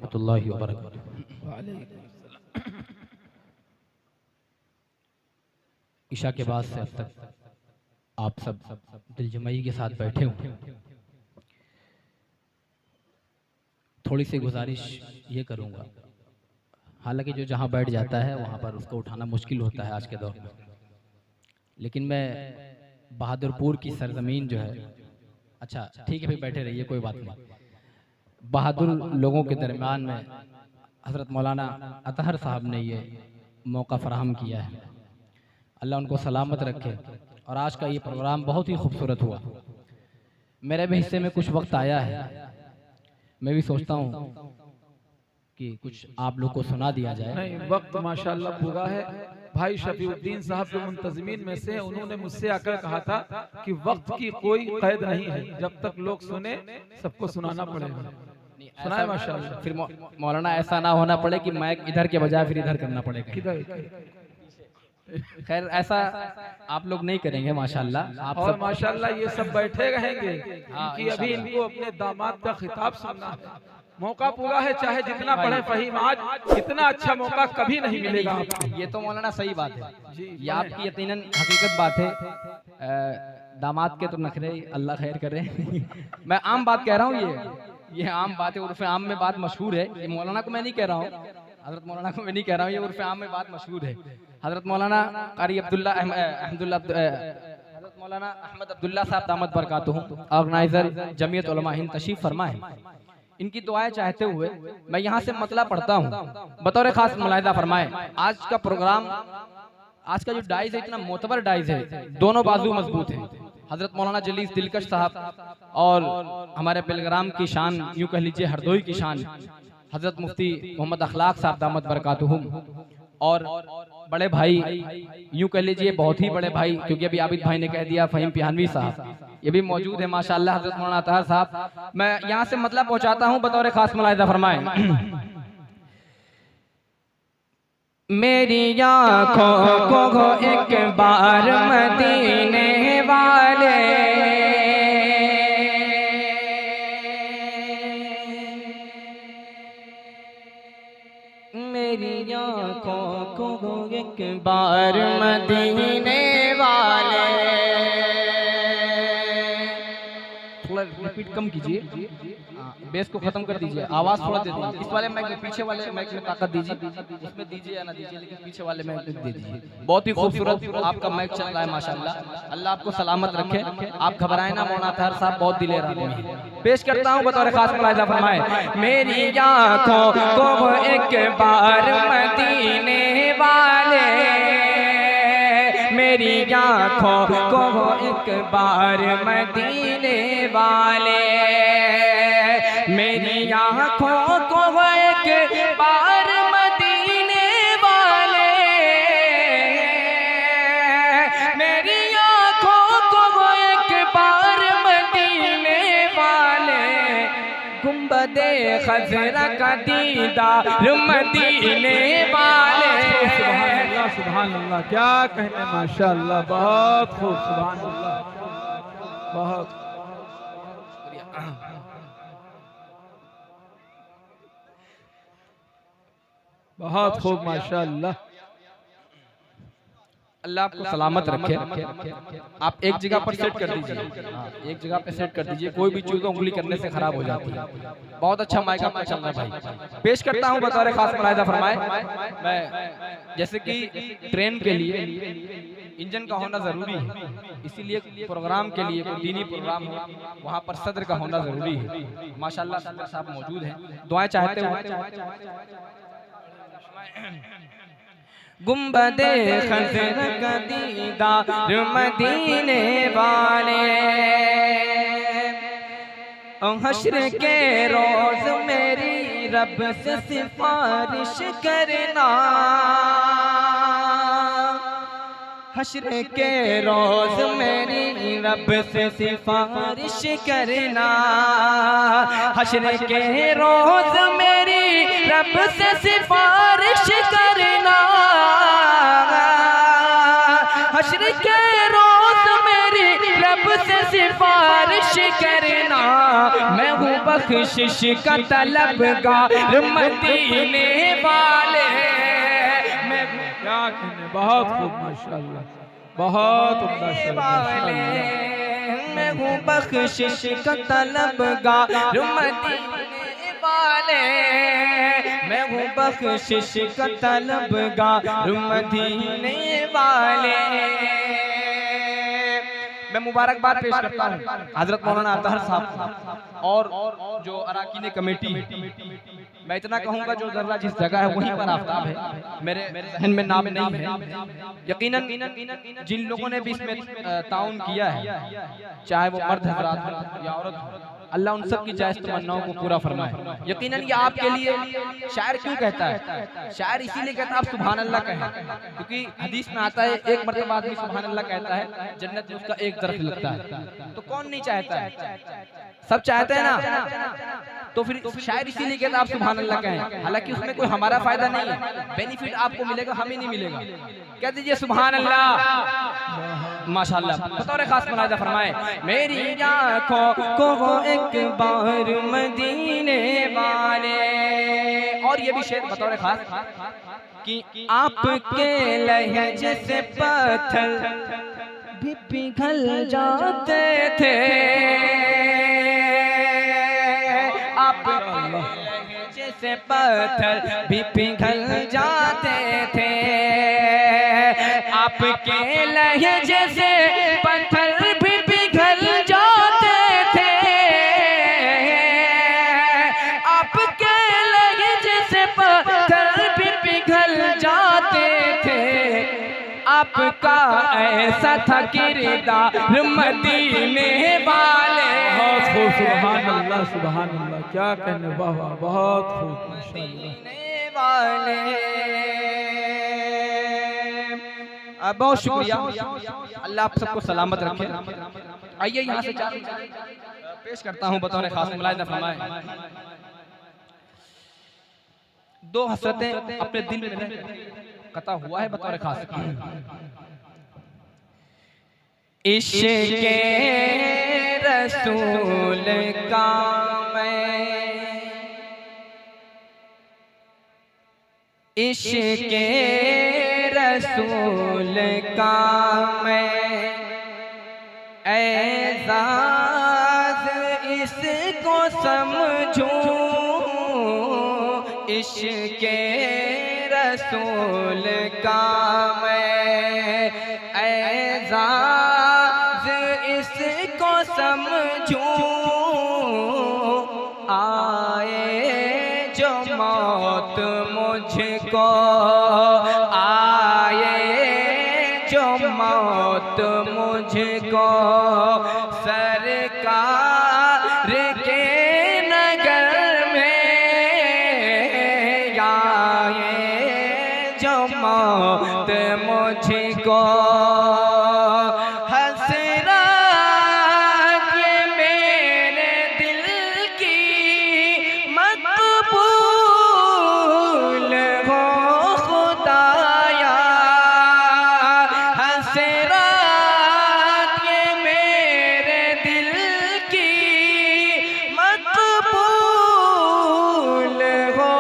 रहमतुल्लाहि व बरकातुहू। ईशा के बाद से अब तक आप सब दिलजमई के साथ बैठे हुए हैं। थोड़ी सी गुजारिश ये करूँगा, हालांकि जो जहाँ बैठ जाता है वहाँ पर उसको उठाना मुश्किल होता है आज के दौर में, लेकिन मैं बहादुरपुर की सरजमीन जो है, अच्छा ठीक है भाई बैठे रहिए कोई बात नहीं, बहादुर लोगों के दरमियान में हज़रत मौलाना अतहर साहब ने ये मौका फराहम किया है, अल्लाह उनको सलामत रखे। और आज का ये प्रोग्राम बहुत ही खूबसूरत हुआ। मेरे भी हिस्से में कुछ वक्त आया है, मैं भी सोचता हूँ कि कुछ आप लोग को सुना दिया जाए। नहीं, वक्त माशाल्लाह पूरा है। भाई शफीउद्दीन साहब जो मुंतज़मीन में से, उन्होंने मुझसे आकर कहा था कि वक्त की कोई कैद नहीं है, जब तक लोग सुने सबको सुनाना पड़ेगा। सुनाए माशाल्लाह। फिर मौलाना ऐसा ना होना पड़े कि माइक इधर के बजाय फिर इधर करना पड़ेगा। किधर? खैर ऐसा आप लोग नहीं करेंगे माशाल्लाह। आप और सब माशाल्लाह ये सब बैठे रहेंगे हाँ, कि अभी इनको अपने दामाद का खिताब सुनना है। मौका पूरा है, चाहे जितना पढ़े फहीम, आज इतना अच्छा मौका कभी नहीं मिलेगा आपको। ये तो मौलाना सही बात है जी, ये आपकी यकीनन हकीकत बात है। दामाद के तो नखरे अल्लाह खैर करे। मैं आम बात कह रहा हूँ, ये आम बात है, उर्फ़े आम में बात मशहूर है। ये मौलाना को मैं नहीं कह रहा हूँ, हज़रत मौलाना को मैं नहीं कह रहा हूँ, ये उर्फ़े आम में बात मशहूर है। हज़रत मौलाना कारी अब्दुल्ला हज़रत मौलाना अहमद अब्दुल्ला साहब दामत बरकातुहू, ऑर्गेनाइजर जमीयत उलमा हिंद तशरीफ फरमाए। इनकी दुआएं चाहते हुए मैं यहाँ से मतला पढ़ता हूँ, बतौर खास मुलाहिजा फरमाए। आज का प्रोग्राम, आज का जो डाइज है इतना मोतबर डाइज है, दोनों बाजू मजबूत है। हजरत मौलाना जलीस दिलकश साहब और हमारे बेलग्राम की शान, यूँ कह लीजिए हरदोई की शान, हजरत मुफ्ती मोहम्मद अखलाक साहब दामत बरकातुहुम, और बड़े भाई, यूँ कह लीजिए बहुत ही बड़े भाई, क्योंकि अभी आबिद भाई ने कह दिया, फहीम पिहानवी साहब ये भी मौजूद है माशाअल्लाह, हजरत मौलाना अतहर साहब। मैं यहाँ से मतलब पहुँचाता हूँ, बतौर खास मुलाहिजा फरमाएं। मेरी आँखों को एक बार मदीने वाले, मेरी आँखों को एक बार मदीने वाले, थोड़ा रिपीट कम कीजिए, बेस को खत्म कर दीजिए, आवाज थोड़ा दे दीजिए। इस वाले माइक में, पीछे वाले माइक में ताकत दीजिए, इसमें दीजिए या ना दीजिए, लेकिन पीछे वाले माइक में दे दीजिए। बहुत ही खूबसूरत आपका माइक चल रहा है माशाल्लाह, अल्लाह आपको सलामत रखे। आप घबराए ना, मौलाना अतहर साहब बहुत दिलेर आदमी है। पेश करता हूँ बतौर खास मुलाहिजा फरमाए। मेरी आँखों को एक बार मदीने वाले, मेरी आँखों को एक बार मदीने वाले, मेरी आँखों को एक बार मदीने वाले, मेरी आँखों को एक बार मदीने वाले, गुंबदे खजरा का दीदार मदीने वाले। सुभान अल्लाह, क्या कहने, माशाअल्लाह, बहुत खूब, सुभान अल्लाह, बहुत बहुत खूब माशाअल्लाह। अल्लाह आपको सलामत रखे। आप एक जगह पर सेट कर दीजिए, एक जगह पे सेट कर दीजिए, कोई भी चीज़ उंगली करने से खराब हो जाती है। बहुत अच्छा माइक आपका चल रहा है भाई। पेश करता हूँ बतौर खास मुलाहिजा फरमाए। मैं जैसे कि ट्रेन के लिए इंजन का होना ज़रूरी है, इसीलिए प्रोग्राम के लिए, कोई दीनी प्रोग्राम हो वहाँ पर सदर का होना ज़रूरी है। माशाल्लाह सदर साहब मौजूद हैं, दुआएं चाहते हुए। गुंबदे खजरा का दीदार मदीने वाले, हश्र के रोज मेरी रब से सिफारिश करना, हश्र के रोज मेरी रब से सिफारिश करना, हश्र के रोज मेरी रब से सिफारिश करना, हश्र के रोज मेरी रब से सिफारिश करना। मैं हूँ बख्शिश का तलबगार मदीने वाले। मैं क्या कहने, बहुत खूब माशाअल्लाह, बहुत उम्दा शेर माशाअल्लाह। मैं हूँ बख्शिश का तलबगार मदीने वाले। मैं हूँ बख्शिश का तलबगार मदीने वाले। मैं मुबारकबाद पेश करता हूँ हजरत मौलाना अतहर साहब और जो अराकीन कमेटी। मैं इतना कहूँगा जो जर्रा जिस जगह है वहीं पर आफ्ताब है, मेरे जहन में नाम नहीं है। यकीनन जिन लोगों ने भी इसमें ताउन किया है, चाहे वो मर्द हजरात हो या औरत हो, अल्लाह उन सब की जायज़ तमन्नाओं को पूरा फरमाए। यकीनन ये आपके लिए शायर क्यों कहता है? शायर इसीलिए कहता है आप सुभान अल्लाह कहें, क्योंकि हदीस में आता है एक मर्तबा आदमी सुभान अल्लाह कहता है जन्नत में उसका एक दरख्त लगता है। तो कौन नहीं चाहता है? सब चाहते हैं ना। तो फिर शायर इसीलिए कहता है आप सुभान अल्लाह कहें, हालांकि उसमें कोई हमारा फायदा नहीं है, बेनिफिट आपको मिलेगा, हमें नहीं मिलेगा। कह दीजिए सुभान अल्लाह। माशाअल्लाह, बतौर खास मुलाहिजा फरमाए, मेरी आँखों को वो एक बार मदीने वाले। और ये भी शेर बतौर खास कि आपके लहजे से पत्थर भी पिघल जाते थे। आपके लहजे से पत्थर भी पिघल जाते थे। आपके लहजे से पत्थर भी पिघल जाते थे। आपके लहजे से पत्थर भी पिघल जाते थे। आपका ऐसा था किरदार मदीने वाले। बहुत खूब, सुभान अल्लाह, सुभान अल्लाह, क्या कहने, वाह वाह, बहुत खूब माशाअल्लाह। वाले बहुत शुक्रिया, अल्लाह आप सबको सलामत रखे। आइए यहाँ से चार पेश करता हूँ बतौर खास मुलाहिजा फरमाए। दो हसरतें अपने दिल में कता हुआ है बतौर खास। इश्क़ रसूल का मैं, इश्क़ रसूल का मैं एज़ाज़ इसको समझूं। इश्क़ रसूल का मैं एज़ाज़ इसको समझूं। आए जो मौत मुझको, आए जो मौत मुझको सरकार के नगर में, आए जो मौत मुझको हसरत ये मेरे दिल की मकबूल हो खुदाया। हसरत ये मेरे दिल की मकबूल हो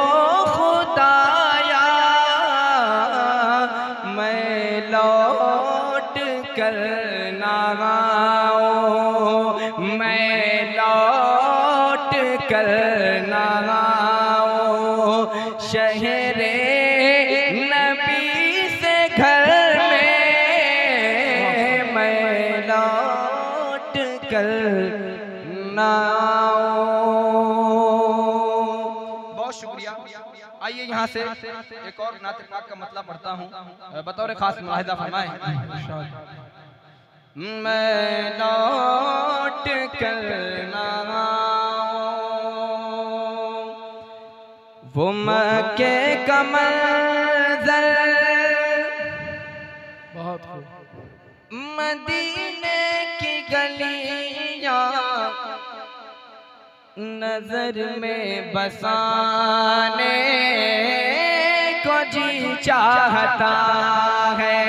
खुदाया। मैं लौट कर ना आऊं, मैं लौट कर ना आऊं शहरे नबी से घर में। मैं लौट कर ना आऊं। बहुत शुक्रिया। आइए यहाँ से एक और नाते पाक का मतलब पढ़ता हूँ बतौर खास मुलाहिजा फरमाए। मैं लौट कर ना आऊं वो मक्के का मंज़र, बहुत खूब, मदीने की गलियां नजर में बसाने को जी चाहता है।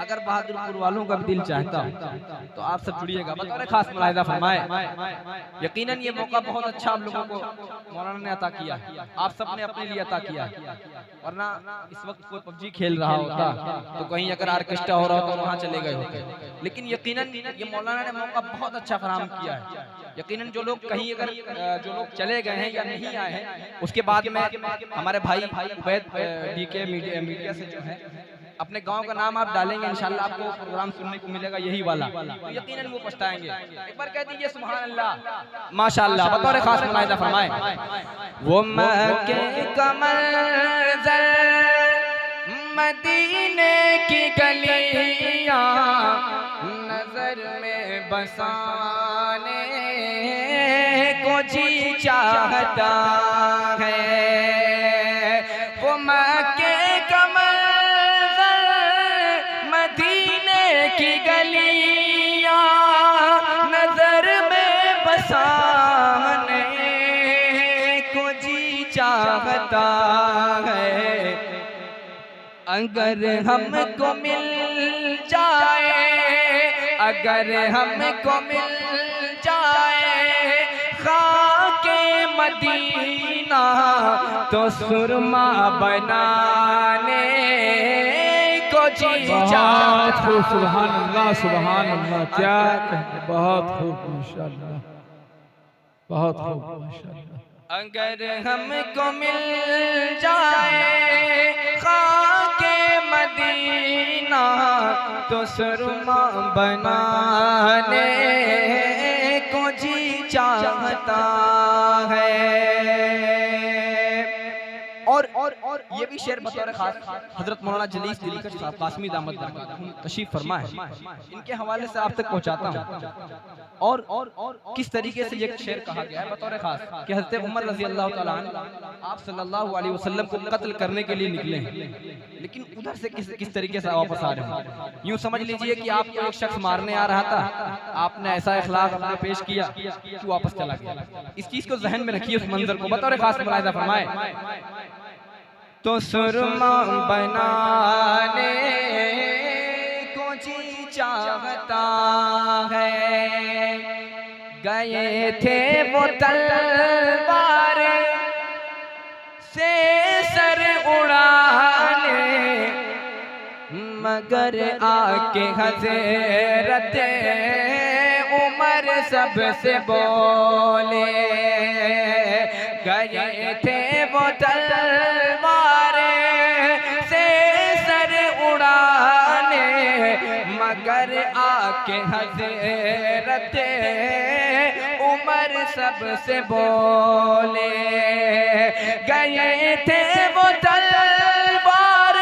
अगर बहादुरपुर वालों का भी दिल चाहता है तो आप सब जुड़िएगा, बतौर खास मुलाहिजा फरमाए। यकीनन ये मौका बहुत अच्छा आप लोगों को मौलाना ने अता किया, आप सब ने अपने लिए अता किया, वरना इस वक्त कोई पबजी खेल रहा होता तो कहीं अगर ऑर्केस्ट्रा हो रहा हो तो वहाँ चले गए होते, लेकिन यकीनन ये मौलाना ने मौका बहुत अच्छा फराहम किया है। यकीनन जो लोग कहीं अगर जो लोग चले गए हैं या नहीं आए हैं, उसके बाद में हमारे भाई उबैद डीके मीडिया से जो है अपने गांव का नाम आप डालेंगे, इंशाल्लाह आपको प्रोग्राम सुनने को मिलेगा यही वाला, तो यकीनन वो पछताएंगे। एक बार कह दीजिए सुभान अल्लाह माशाअल्लाह, बतौर खास मुलाहिजा फरमाए। वो मक्के का मंज़र मदीने की गलियां नजर में बसाने को जी चाहता है, वो मक्के का की गलियां नजर में बसाने को जी चाहता है। अगर हमको मिल जाए, अगर हमको मिल जाए खाके मदीना तो सुरमा बनाने को जी चाहता। सुभान अल्लाह, सुभान अल्लाह, क्या कहते, बहुत खूब माशाअल्लाह, बहुत खूब माशाअल्लाह। अगर हमको मिल जाए खाके मदीना तो सुरमा बनाने को जी चाहता है। और ये भी शेर बतौर खास हजरत मौलाना जलीस दिलकश साहब कासमी दामद तशरीफ फरमा है, इनके हवाले से आप तक पहुंचाता हूं। और किस तरीके से ये शेर कहा गया है बतौर खास कि हजरत उमर रजी अल्लाह तआला अन्हु आप सल्लल्लाहु अलैहि वसल्लम को कत्ल करने के लिए निकले हैं, लेकिन उधर से किस तरीके से वापस आ रहे हैं। यूं समझ लीजिए कि आपको एक शख्स मारने आ रहा था, आपने ऐसा इखलाक अपने पेश किया कि वापस चला गया। इस चीज को जहन में रखिए, उस मंजर को बतौर खास मुलाहिजा फरमाए। तो सुरमा बनाने को जी चाहता है, गए थे वो तलवार से सर उड़ाने, मगर आके हज़रत उमर सबसे बोले, गए थे वो तलवार से सर उड़ाने, मगर आके हज़रत उमर सबसे बोले, गए थे वो तलवार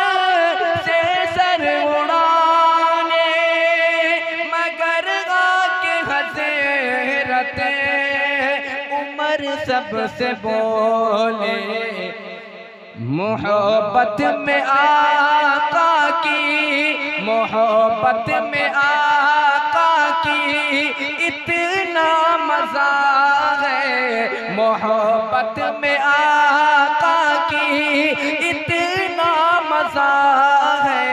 से सर उड़ाने, मगर आके हज़रत उमर सबसे बोले, मोहब्बत में आका की, मोहब्बत में आका की इतना मजा है, मोहब्बत में आका की इतना मजा है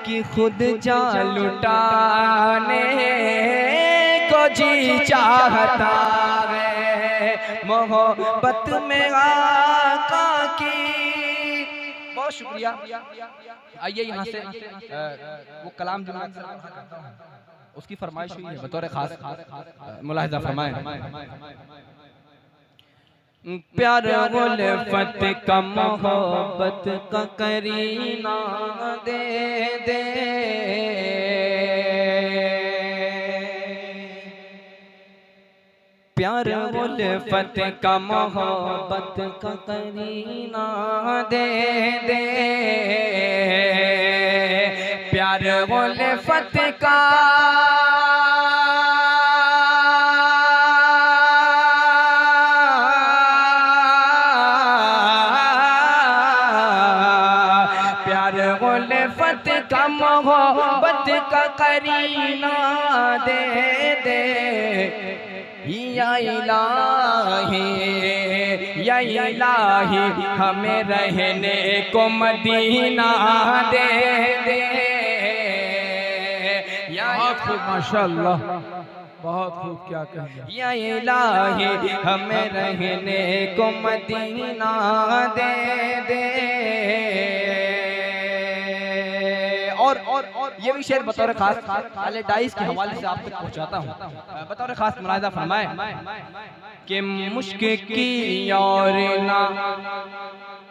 कि खुद जान लुटाने को जी चाहता है, मोहब्बत में आका की। बहुत शुक्रिया। आइए यहाँ से वो कलाम जो उसकी फरमाइश हुई है बतौर खास मुलाहिजा फरमाए। प्यार उल्फत का मोहब्बत का करीना दे दे, प्यार उल्फत का मोहब्बत का करीना दे दे, प्यार उल्फत का उल्फत का मोहब्बत का करीना दे दे, या इलाही या इलाही हमें रहने को मदीना दे दे, बहुत खूब, माशाअल्लाह, बहुत खूब, क्या कहेंगे। या इलाही हमें रहने को मदीना दे दे। और ये भी शेर बतौर खास अले डाइस के हवाले से आप तक पहुंचाता हूँ। बतौर खास मुलाहिजा फरमाए कि मुश्क की और ना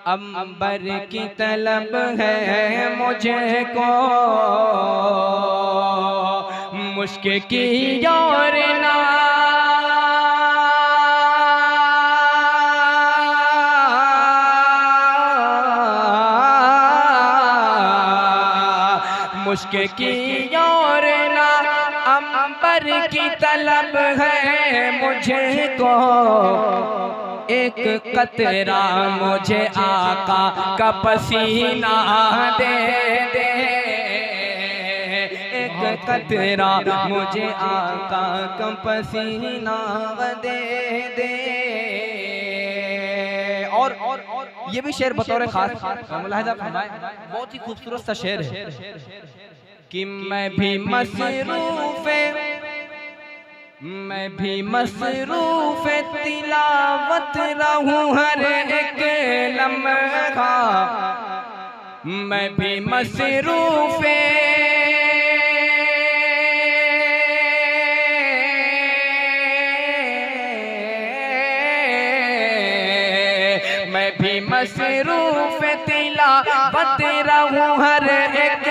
अंबर की तलब है मुझे को, मुश्क की और ना मुश्क की और ना अंबर की तलब है मुझे को, एक कतरा मुझे आका का पसीना दे दे, एक कतरा मुझे आका का पसीना दे दे। और ये भी शेर बतौर खास मुलाहिजा फरमाए, बहुत ही खूबसूरत सा शेर है कि मैं भी मसरूफ तिलावत रहूं हर एक लम्हा, मैं भी मसरूफ मसरूफ तिलावत रहूं हर एक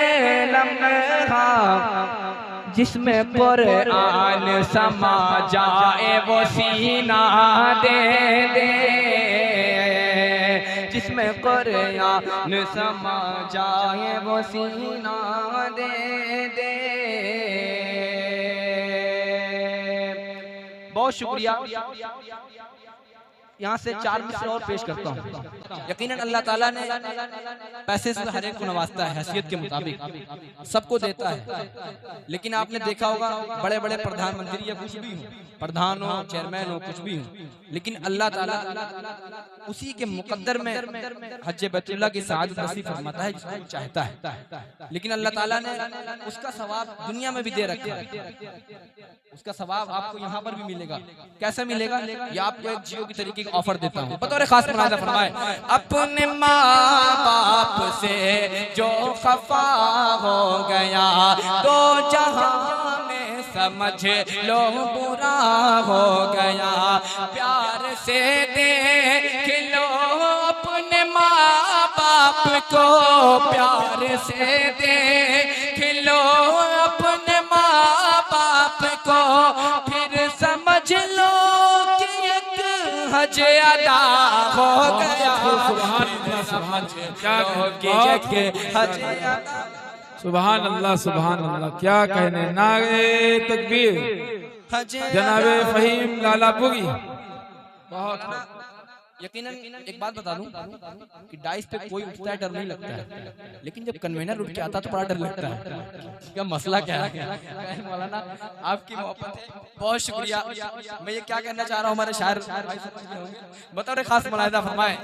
लम्हा, जिसमें कुरान समा जाए वो सीना दे दे, जिसमें कुरान समा जाए वो सीना दे दे। बहुत शुक्रिया। यहाँ से 4 मिसरे और पेश करता हूँ। यकीनन अल्लाह ताला ने पैसे से हर एक को नवाजता है, हैसियत के मुताबिक सबको देता है। लेकिन आपने देखा होगा बड़े बड़े प्रधानमंत्री या कुछ भी हो, प्रधान हो, चेयरमैन हो, कुछ भी हो, लेकिन अल्लाह ताला उसी के मुकद्दर में हज बैतुल्लाह की सआदत नसीब फरमाता है जिसको चाहता है। लेकिन अल्लाह ताला ने उसका सवाब दुनिया में भी दे रखा है, उसका सवाब आपको यहाँ पर भी मिलेगा। कैसे मिलेगा? या आपको एक जियो की तरीके का ऑफर देता हूँ। बतौर खास मुलाहिजा फरमाए, अपने माँ बाप से जो खफा हो गया तो जहां में समझ लो बुरा हो गया, प्यार से देख लो अपने माँ बाप को, प्यार से देख लो अपने माँ बाप को, फिर समझ लो कि एक हज अदा हो गया। सुभान अल्लाह, सुभान अल्लाह, क्या कहने। नारे तकबीर जनाबे फहीम लालापुरी। बहुत यकीनन एक बात बता दूं कि डाइस पे कोई उठता है डर नहीं लगता है, लेकिन जब कन्वेनर उठ के आता तो बड़ा डर लगता है। क्या मसला क्या है? मौलाना आपकी मोहब्बत है, बहुत शुक्रिया। मैं ये क्या कहना चाह रहा हूँ, हमारे शायर बतौर खास मुलाहिजा फरमाए,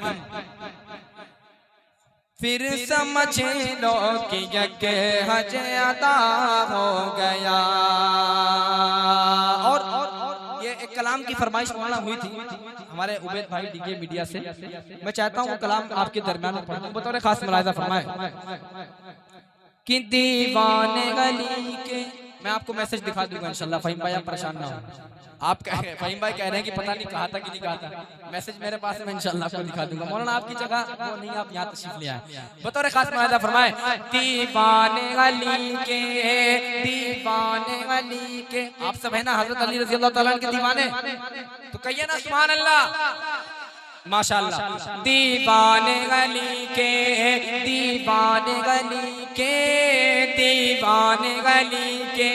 फिर समझ लो कि यक हज अदा हो गया। और ये एक कलाम की फरमाइश मौलाना हुई थी हमारे उबैद भाई डीके मीडिया से, मैं चाहता हूँ वो कलाम आपके दरमियान में पढ़ूं। बतौर खास मुलाहिजा फरमाए कि दीवाने गली के, मैं आपको मैसेज दिखा दूंगा इंशाल्लाह, फहीम भाई आप परेशान ना हो। आप फहीम भाई कह रहे हैं कि पता नहीं कहा था कि नहीं कहा था, मैसेज मेरे पास है, मैं इंशाल्लाह आपको दिखा दूंगा। मौलाना आपकी जगह वो नहीं, आप यहाँ तशरीफ ले आए। बतौर खास मुलाहिजा फरमाए, दीवाने अली के, दीवाने अली के, आप सब है ना हजरत अली रज़ी अल्लाह तआला के दीवाने, तो कहिए ना सुभान अल्लाह, माशाअल्लाह। दीवाने अली के, दीवाने अली के, दीवाने अली के,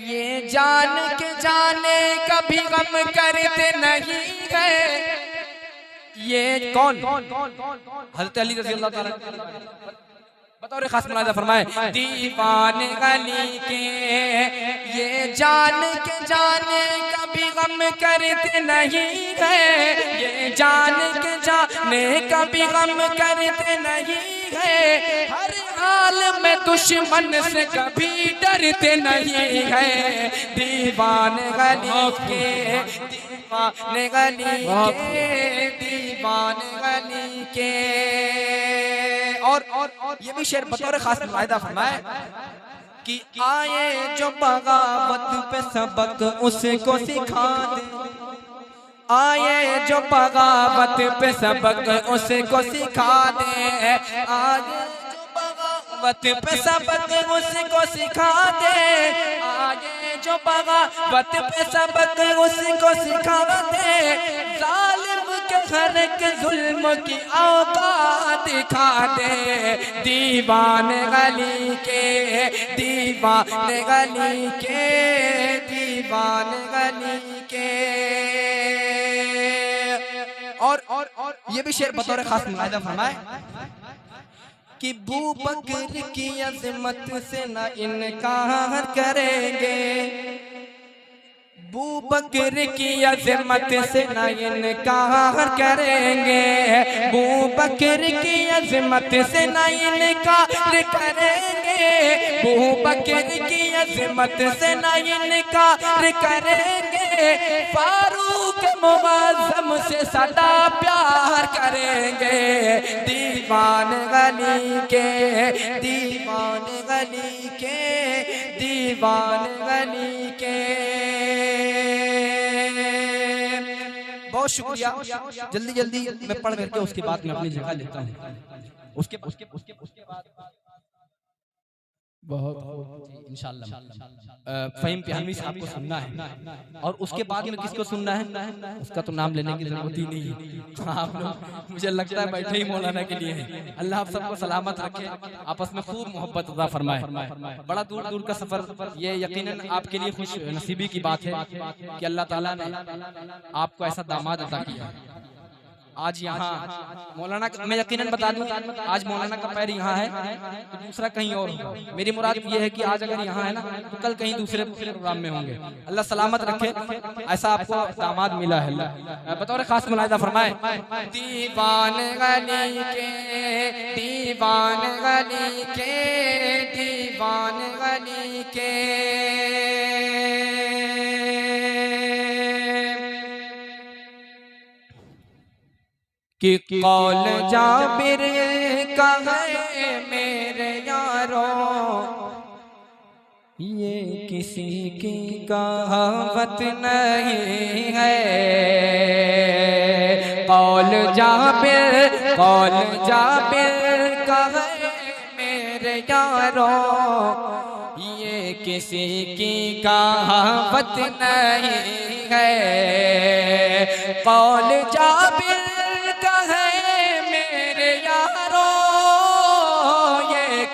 ये जान के जाने कभी गम करते नहीं है। ये कौन? हज़रत अली रज़ी अल्लाह तआला। बतौर खास मुलाहिजा फरमाए, दीवाने अली के, ये जान के जाने कभी गम करते नहीं है, ये जान के जाने कभी गम करते नहीं है, हर हाल में दुश्मन से कभी डरते नहीं है, दीवाने गली के, दीवाने गली के, दीवाने गली के। और ये भी शेर बतौर खास मुलाहिदा फरमाए कि आए जो बगावत पे सबक उसको सिखा दे, आए जो बगावत पे सबक उसको सिखा दे, आए जो बगावत पे सबक उसको सिखा दे, आए जो बगावत पे सबक उसको सिखा दे, जालिम के घर के जुल्म की औकात दिखा दे, दीवाने गली के, दीवाने गली के, दीवाने गली के। और ये भी शेर बतौर खास मुलाहिदा फरमाए कि बू बकर की अज़मत से न इनकार करेंगे, बू बकर की अज़मत से न इनकार करेंगे, बू बकर की अज़मत से न इनकार करेंगे, बू बकर की अज़मत से न इनकार करेंगे, फारूक मुअज़्ज़म से सदा प्यार करेंगे, दीवान गली के, दीवान गली के, दीवान गली के। बहुत शुक्रिया। जल्दी जल्दी मैं पढ़ करके उसके बाद मैं अपनी जगह लेता हूँ। उसके बाद बहुत इंशाअल्लाह फ़हीम पियानवी साहब को सुनना है, और उसके बाद में किसको सुनना है उसका तो नाम लेने की जरूरत ही नहीं है। आप लोग मुझे लगता है बैठे ही मौलाना के लिए हैं। अल्लाह आप सबको सलामत रखे, आपस में खूब मोहब्बत अता फरमाए। बड़ा दूर दूर का सफर, ये यकीनन आपके लिए खुश नसीबी की बात है कि अल्लाह ताला ने आपको ऐसा दामाद अता किया। आज यहाँ मौलाना मैं यकीनन बता दूं, आज मौलाना का पैर यहाँ है तो दूसरा कहीं और होगा। मेरी मुराद ये है कि आज अगर यहाँ है ना तो कल कहीं दूसरे प्रोग्राम में होंगे। अल्लाह सलामत रखे, ऐसा आपको दामाद मिला है। बतौर खास मुलाहिदा फरमाए, दीवान गली के, दीवान गली के, दीवान गली के। कि कौल जाबिर का है मेरे यारों, ये किसी की कहावत नहीं है। कौल जाबिर का है मेरे यारों, ये किसी की कहावत नहीं है। कौल जाबिर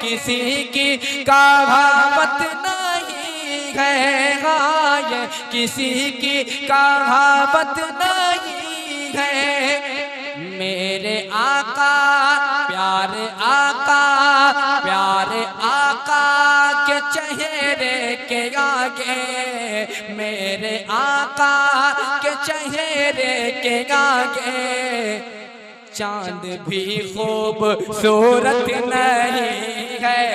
किसी की कहावत नहीं है, ये किसी की कहावत नहीं है। मेरे आका प्यारे आका, प्यारे आका के चेहरे के आगे, मेरे आका के चेहरे के आगे चांद भी खूबसूरत नहीं है।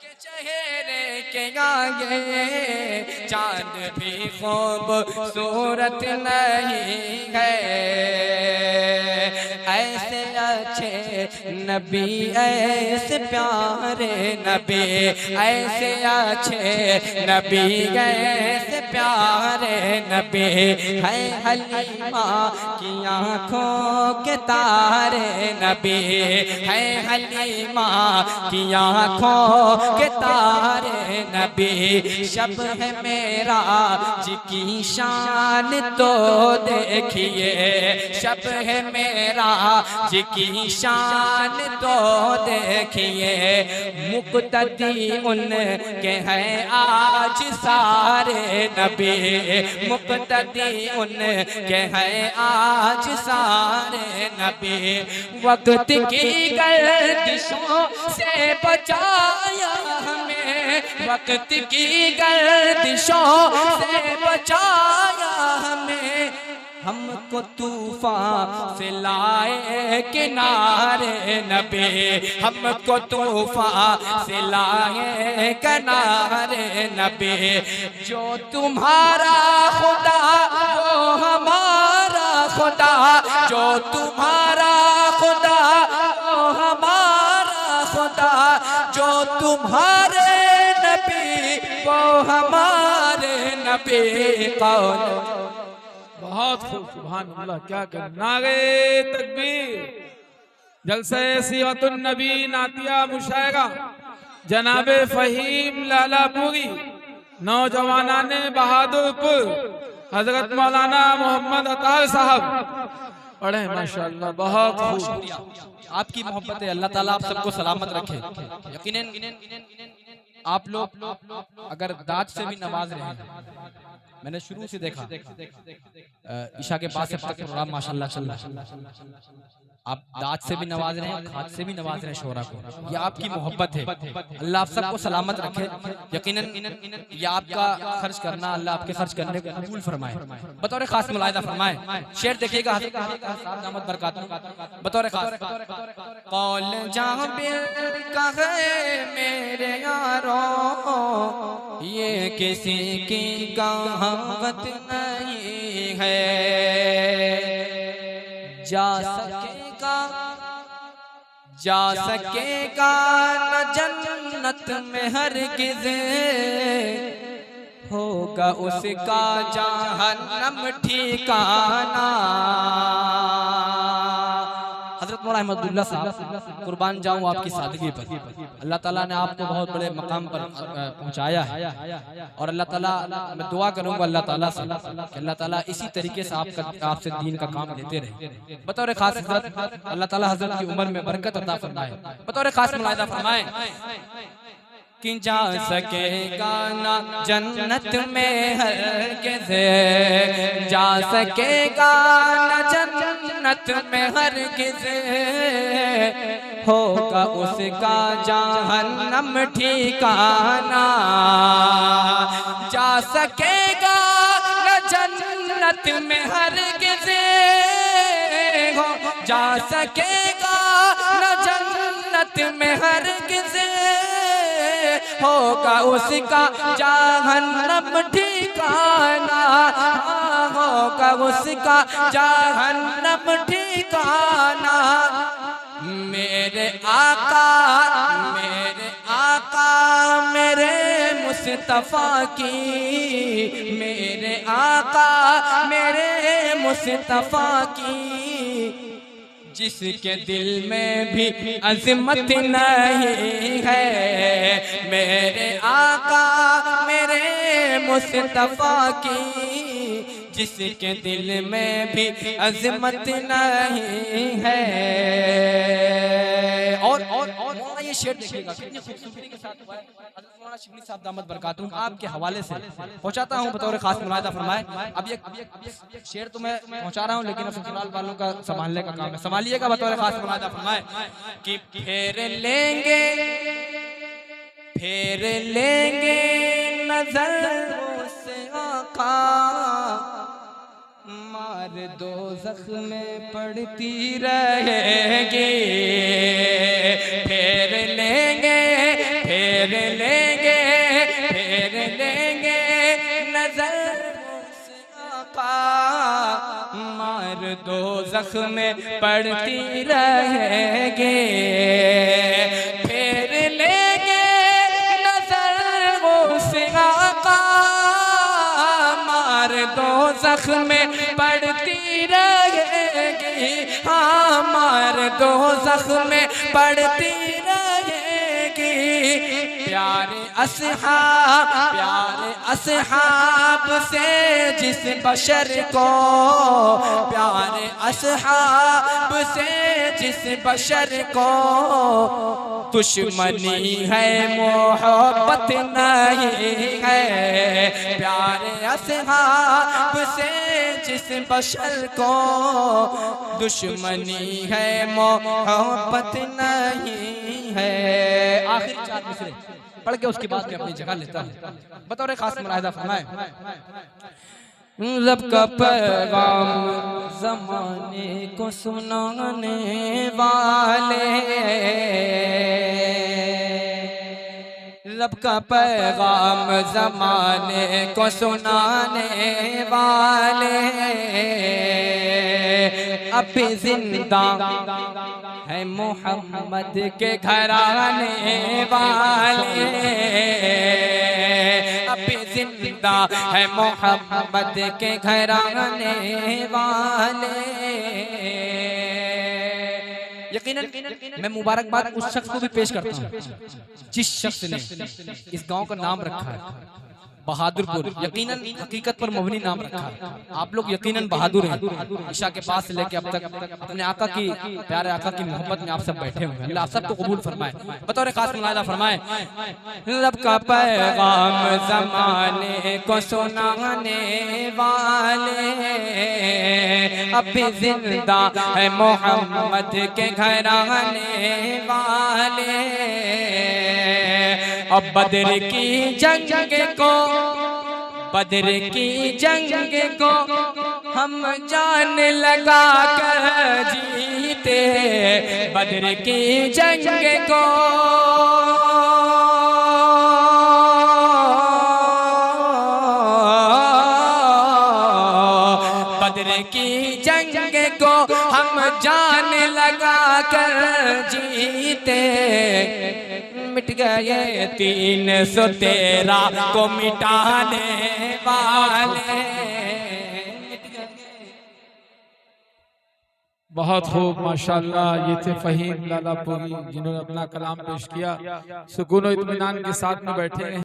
के चेहरे के आगे चांद भी खूबसूरत नहीं है। ऐसे अच्छे नबी, ऐसे प्यारे नबी, ऐसे अच्छे नबी, ऐसे प्यारे नबी है। हलीमा की आँखों के तारे नबी है, हलीमा की आँखों के तारे नबी। शब है मेरा जी की शान तो देखिए, शब है मेरा जी की शान तो देखिए। मुक्तदी उनके हैं आज सारे नबी, मुक्तदी उनके हैं आज सारे नबी। वक्त की गर्दिशों से बचाया हमें, वक्त की गर्दिशों से बचाया हमें। हमको तूफान से लाए किनारे नबी, हमको तूफान से लाए किनारे नबी। जो तुम्हारा खुदा वो हमारा खुदा, जो तुम्हारा खुदा वो हमारा खुदा, जो तुम्हारे नबी वो हमारे नबी। कौन बहुत खूब, सुभान अल्लाह, क्या कर नारे तकबीर। जलसे सीरतुन नबी नातिया मुशायरा जनाबे फहीम लालापुरी, नौजवानाने बहादुरपुर, हजरत मौलाना मोहम्मद अतार साहब पढ़े माशाअल्लाह, बहुत खूब। आपकी मोहब्बत है, अल्लाह ताला आप सबको सलामत रखे। यकीनन आप लोग अगर दाद से भी नवाज रहे हैं, मैंने शुरू से देखा ईशा के बाद से प्रोग्राम माशाल्लाह चल रहा है, आप दाद से भी नवाज रहे हैं, खाद से भी नवाज रहे हैं शोरा को। ये आपकी मोहब्बत है, अल्लाह आप सबको सलामत रखे। यकीनन ये आपका खर्च करना अल्लाह आपके खर्च करने को कबूल फरमाए। बतौर खास मुलाहिदा फरमाए, शेर देखिएगा दामत बरकात बतौर खास। कौल जाबिर कहे मेरे यारों, ये किसी की कहावत नहीं है। जा सकेगा न जन्नत में हरगिज़, होगा उसका जहन्नम ठिकाना। हज़रत मौलाना अहमदुल्लाह साहब, कुर्बान जाऊं आपकी सादगी पर। अल्लाह ताला ने आपको बहुत बड़े मकाम पर पहुंचाया है, और अल्लाह ताला, मैं दुआ करूंगा अल्लाह ताला से कि अल्लाह ताला इसी तरीके से आपसे दीन का काम लेते रहे। बतौर खास हज़रत अल्लाह ताला हज़रत की उम्र में बरकत अता फरमाए। बतौर खास मुलाहिदा फरमाए कि जा सकेगा ना जन्नत में हरगिज़, जा सकेगा ना जन्नत में हरगिज़, होगा उसका जहन्नम ठिकाना। जा सकेगा ना जन्नत में हरगिज़, हो जा सकेगा ना जन्नत में हरगिज़, होगा उसका जहन्नम ठिकाना, होगा उसका जहन्नम ठिकाना। मेरे आका मेरे मुस्तफा की, मेरे आका मेरे मुस्तफा की, जिसके दिल में भी अज़मत नहीं है। मेरे आका मेरे मुस्तफा की, जिसके दिल में भी अज़मत नहीं है। और ये शेर देखिएगा कितनी खूबसूरती के साथ हुआ है। हज़रत मौलाना शिबली साहब दामत बरकातुहू आपके हवाले से पहुंचाता हूं बतौर खास मुलाहिदा फरमाए। अब ये शेर तो मैं पहुंचा रहा हूं, लेकिन अब ससुराल वालों का संभालने का काम है, संभालिएगा बतौर खास मुलाहिदा फरमाए कि फेर लेंगे नजर से आका, मार दोज़ख में पड़ती रहेगी। फेर लेंगे नजर से आका, मार दोज़ख में पड़ती रहेगी। फेर लेंगे नजर से आका, मार दोज़ख में पड़ती रहेगी। हाँ, मार दोज़ख में पड़ती रहेगी। प्यारे असहाब से जिस बशर को, प्यारे असहाब से जिस बशर को दुश्मनी है मोहब्बत नहीं है। प्यारे असहाब से जिस बशर को दुश्मनी है मोहब्बत नहीं है। आखिरी 4 मिसरे पढ़ के उसके बाद में अपनी जगह लेता हूं बतौर खास मुलाहिदा फरमाए रब का पैगाम ज़माने को सुनाने वाले, रब का पैगाम ज़माने को सुनाने वाले, अब भी जिंदा है मोहम्मद के घराने वाले, अब भी जिंदा है मोहम्मद के घराने वाले। यकीनन मैं मुबारकबाद उस शख्स को भी पेश करता हूँ जिस शख्स ने इस गांव का नाम रखा है बहादुरपुर। यकीनन हकीकत पर मबनी नाम रखा है। आप लोग यकीनन बहादुर हैं। ईशा के पास से लेके अब तक अपने आका की, प्यारे आका की मोहब्बत में आप सब बैठे हुए हैं। अल्लाह सबको कबूल फरमाए। बतौर खास मुलाहिजा फरमाए, रब का पैगाम ज़माने को सुनाने वाले, अब भी जिंदा है मोहम्मद के घराने वाले। अब बदर की जंग को, बदर की जंग को हम जान लगा कर जीते, बदर की जंग को बदर की जंग को हम जान लगा कर जीते, मिट गए 313 को मिटाने वाले। बहुत खूब माशाल्लाह। ये थे फ़हीम लालापुरी जिन्होंने अपना कलाम पेश किया। सुकून और इत्मीनान के साथ में बैठे हैं।